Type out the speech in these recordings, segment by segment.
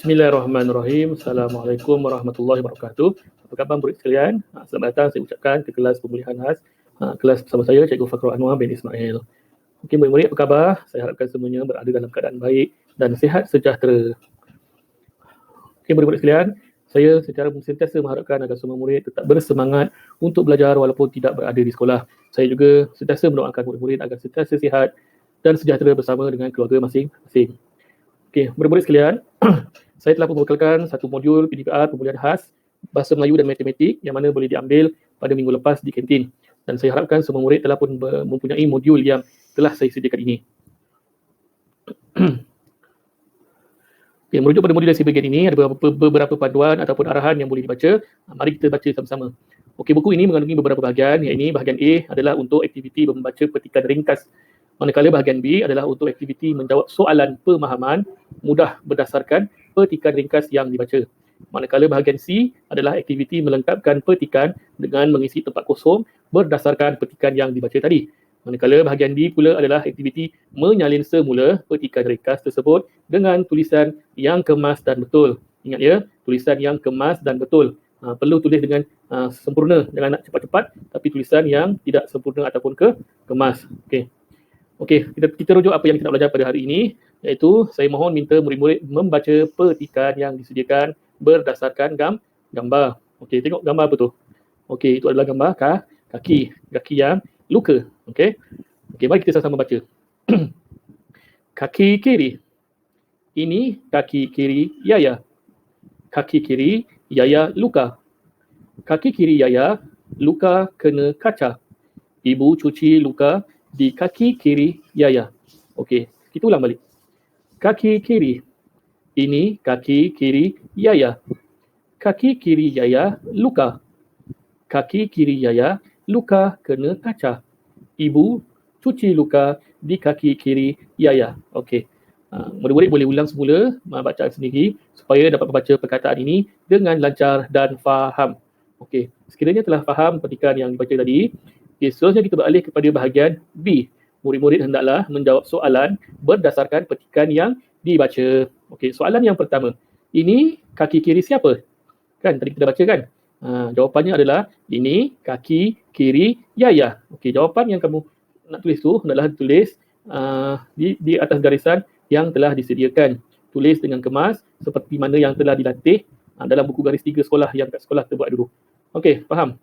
Bismillahirrahmanirrahim. Assalamualaikum warahmatullahi wabarakatuh. Apa khabar murid sekalian? Selamat datang saya ucapkan ke kelas pemulihan khas. Kelas bersama saya Cikgu Fakrul Anwar bin Ismail. Okey murid-murid, apa khabar? Saya harapkan semuanya berada dalam keadaan baik dan sihat sejahtera. Okey murid-murid sekalian, saya secara sentiasa mengharapkan agar semua murid tetap bersemangat untuk belajar walaupun tidak berada di sekolah. Saya juga sentiasa mendoakan murid-murid agar sentiasa sihat dan sejahtera bersama dengan keluarga masing-masing. Okey, murid-murid sekalian, saya telah membekalkan satu modul PDPR pemulihan khas Bahasa Melayu dan Matematik yang mana boleh diambil pada minggu lepas di kantin. Dan saya harapkan semua murid telah pun mempunyai modul yang telah saya sediakan ini. Okay, merujuk pada modul yang saya bagian ini, ada beberapa panduan ataupun arahan yang boleh dibaca. Mari kita baca sama-sama. Okey, buku ini mengandungi beberapa bahagian. Yang ini bahagian A adalah untuk aktiviti membaca petikan ringkas. Manakala bahagian B adalah untuk aktiviti menjawab soalan pemahaman mudah berdasarkan petikan ringkas yang dibaca. Manakala bahagian C adalah aktiviti melengkapkan petikan dengan mengisi tempat kosong berdasarkan petikan yang dibaca tadi. Manakala bahagian D pula adalah aktiviti menyalin semula petikan ringkas tersebut dengan tulisan yang kemas dan betul. Ingat ya, tulisan yang kemas dan betul. Perlu tulis dengan sempurna, jangan nak cepat-cepat, tapi tulisan yang tidak sempurna ataupun kemas. Okey, kita rujuk apa yang kita nak belajar pada hari ini, iaitu saya mohon minta murid-murid membaca petikan yang disediakan berdasarkan gambar. Okey, tengok gambar apa tu? Okey, itu adalah gambar kaki yang luka. Okey, mari kita sama-sama baca. Kaki kiri. Ini kaki kiri Yaya. Kaki kiri Yaya luka. Kaki kiri Yaya luka kena kaca. Ibu cuci luka di kaki kiri Yaya. Okey, kita ulang balik. Kaki kiri. Ini kaki kiri Yaya. Kaki kiri Yaya luka. Kaki kiri Yaya luka kena kaca. Ibu cuci luka di kaki kiri Yaya. Okey. Murid-murid boleh ulang semula bacaan sendiri supaya dapat membaca perkataan ini dengan lancar dan faham. Okey, sekiranya telah faham petikan yang dibaca tadi, seterusnya kita beralih kepada bahagian B. Murid-murid hendaklah menjawab soalan berdasarkan petikan yang dibaca. Okey, soalan yang pertama. Ini kaki kiri siapa? Kan tadi kita baca kan? Jawapannya adalah ini kaki kiri Yaya. Okey, jawapan yang kamu nak tulis tu hendaklah ditulis di atas garisan yang telah disediakan. Tulis dengan kemas seperti mana yang telah dilatih dalam buku garis 3 sekolah yang kat sekolah terbuat dulu. Okey, faham?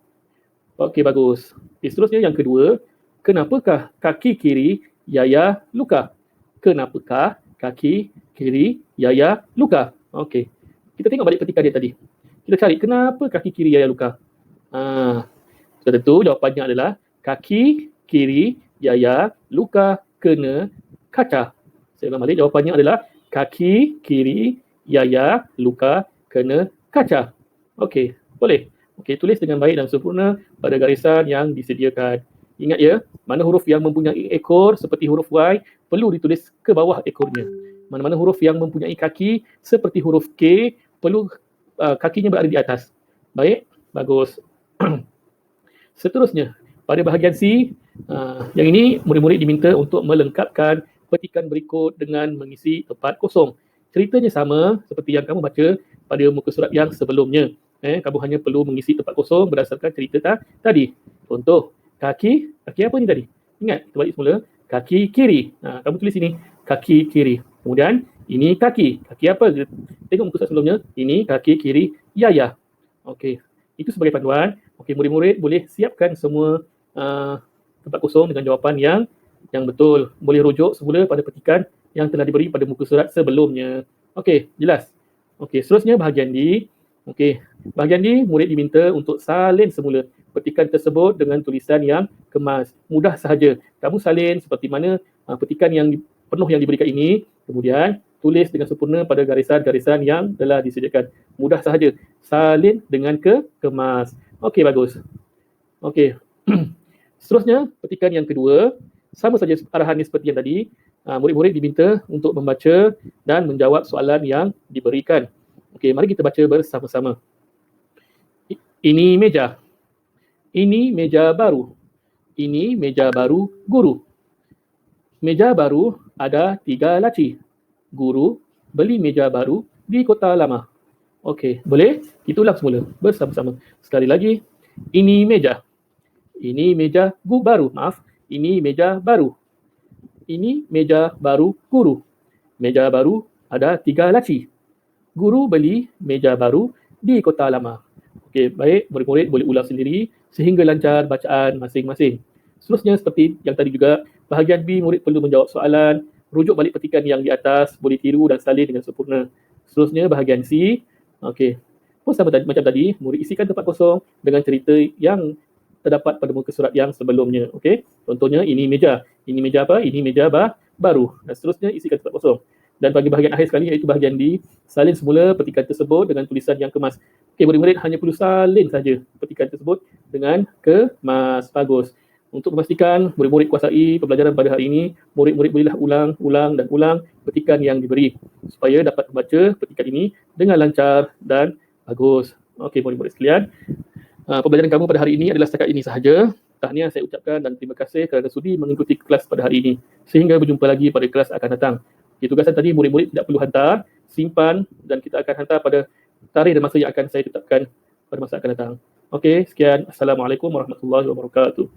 Okey, bagus. Seterusnya yang kedua, kenapakah kaki kiri Yaya luka? Kenapakah kaki kiri Yaya luka? Okey, kita tengok balik petikan dia tadi. Kita cari kenapa kaki kiri Yaya luka. Sudah tentu jawapannya adalah kaki kiri Yaya luka kena kaca. Saya ulang balik, jawapannya adalah kaki kiri Yaya luka kena kaca. Okey, boleh. Okey, tulis dengan baik dan sempurna pada garisan yang disediakan. Ingat ya, mana huruf yang mempunyai ekor seperti huruf Y perlu ditulis ke bawah ekornya. Mana-mana huruf yang mempunyai kaki seperti huruf K perlu kakinya berada di atas. Baik, bagus. Seterusnya, pada bahagian C, yang ini murid-murid diminta untuk melengkapkan petikan berikut dengan mengisi tempat kosong. Ceritanya sama seperti yang kamu baca pada muka surat yang sebelumnya. Kamu hanya perlu mengisi tempat kosong berdasarkan cerita tadi. Contoh, kaki apa ni tadi? Ingat, kita balik semula. Kaki kiri. Kamu tulis sini, kaki kiri. Kemudian, ini kaki. Kaki apa? Tengok muka surat sebelumnya. Ini kaki kiri Yaya. Okey, itu sebagai panduan. Okey, murid-murid boleh siapkan semua tempat kosong dengan jawapan yang betul. Boleh rujuk semula pada petikan yang telah diberi pada muka surat sebelumnya. Okey, jelas? Okey, seterusnya bahagian D. Okey, bahagian D, murid diminta untuk salin semula petikan tersebut dengan tulisan yang kemas. Mudah sahaja. Kamu salin seperti mana petikan yang penuh yang diberikan ini, kemudian tulis dengan sempurna pada garisan-garisan yang telah disediakan. Mudah sahaja. Salin dengan kemas. Okey, bagus. Okey. Seterusnya, petikan yang kedua, sama saja arahannya seperti yang tadi. Murid-murid diminta untuk membaca dan menjawab soalan yang diberikan. Okey, mari kita baca bersama-sama. Ini meja. Ini meja baru. Ini meja baru guru. Meja baru ada 3 laci. Guru beli meja baru di kota lama. Okey, boleh? Kita ulang semula bersama-sama. Sekali lagi, ini meja. Ini meja baru, maaf. Ini meja baru. Ini meja baru guru. Meja baru ada 3 laci. Guru beli meja baru di kota lama. Okey, baik. Murid-murid boleh ulang sendiri sehingga lancar bacaan masing-masing. Seterusnya seperti yang tadi juga, bahagian B murid perlu menjawab soalan, rujuk balik petikan yang di atas, boleh tiru dan salin dengan sempurna. Seterusnya bahagian C. Okey. Pun sama tadi, macam tadi, murid isikan tempat kosong dengan cerita yang terdapat pada muka surat yang sebelumnya. Okey. Contohnya ini meja. Ini meja apa? Ini meja baru. Dan seterusnya isikan tempat kosong. Dan bagi bahagian akhir sekali iaitu bahagian D, salin semula petikan tersebut dengan tulisan yang kemas. Okey, murid-murid hanya perlu salin saja petikan tersebut dengan kemas. Bagus. Untuk memastikan murid-murid kuasai pembelajaran pada hari ini, murid-murid bolehlah ulang dan ulang petikan yang diberi supaya dapat membaca petikan ini dengan lancar dan bagus. Okey, murid-murid sekalian, pembelajaran kamu pada hari ini adalah setakat ini sahaja. Tahniah saya ucapkan dan terima kasih kerana sudi mengikuti kelas pada hari ini. Sehingga berjumpa lagi pada kelas akan datang. Tugasan tadi murid-murid tidak perlu hantar, simpan dan kita akan hantar pada tarikh dan masa yang akan saya tetapkan pada masa akan datang. Okey, sekian. Assalamualaikum warahmatullahi wabarakatuh.